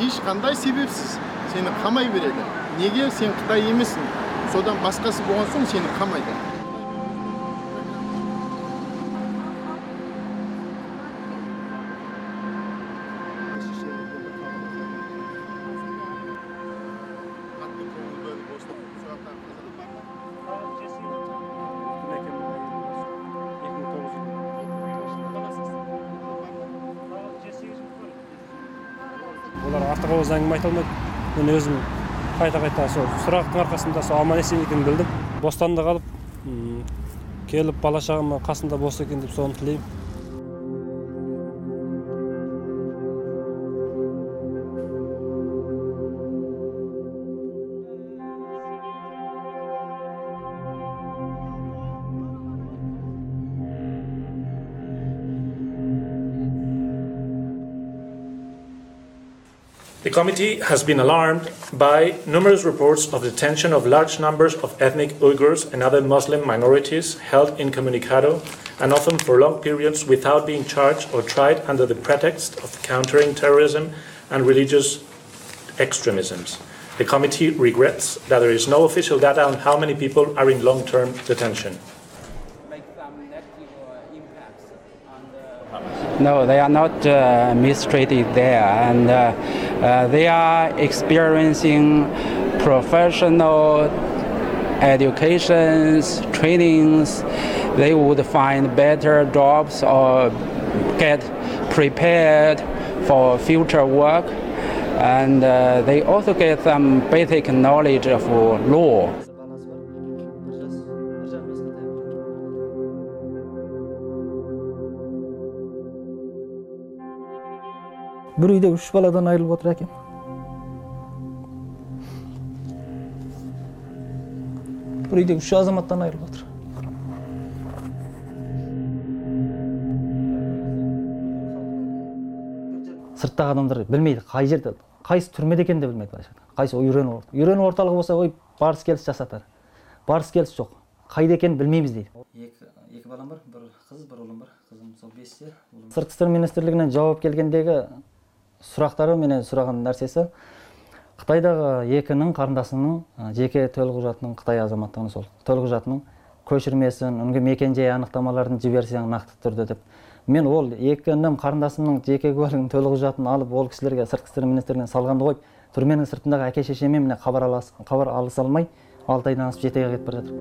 ешқандай себепсіз сені қамай береді. Неге сен Қытай емессің? Содан басқасы болған соң сені қамайды. Олар артық ауыз әңгіме айта алмайды. Мен өзім қайта сол сұрақтың арқасында сол аман есен екенін білдім. Бостанда қалып, келіп бала шағам қасында болса екен деп соны тілеймін. The committee has been alarmed by numerous reports of the detention of large numbers of ethnic Uyghurs and other Muslim minorities held incommunicado and often for long periods without being charged or tried under the pretext of countering terrorism and religious extremisms. The committee regrets that there is no official data on how many people are in long-term detention. No, they are not mistreated there, and they are experiencing professional educations, trainings. They would find better jobs or get prepared for future work, and they also get some basic knowledge of law. Bir uyda 3 baladan ayrılıp otur ekan. Bir uyda 3 azamattan ayrılıp otur. Sırttagi adamlar bilmeydi qay жерде, qaysi türmede eken de bilmeydi başta. Qaysi үйрөнүү орталыгы болса, ой, барыс келіс жасатар. Барыс келіс жоқ. Қайда екенін білмейміз дейді. Екі балам бар, бір қыз, бір ұлым бар. Қызым сол 5-те. Сыртқы істер министрлігінен жауап келгендегі сұрақтары менен сұраған нәрсесі Қытайдағы екінің қарындасының жеке төлқұжатының Қытай азаматтығының сол төлқұжатының көшірмесін, үнгі мекен-жай анықтамаларын жіберсең нақты түрде деп. Мен ол екінің қарындасының жеке куәлігінің төлқұжатын алып, ол кісілерге сыртқы істер министрлігінен салғанды қойып, түрменің сыртындағы әке-шешеме міне хабар алыса алмай 6 айдан асып 7 айға кетіп бара жатыр.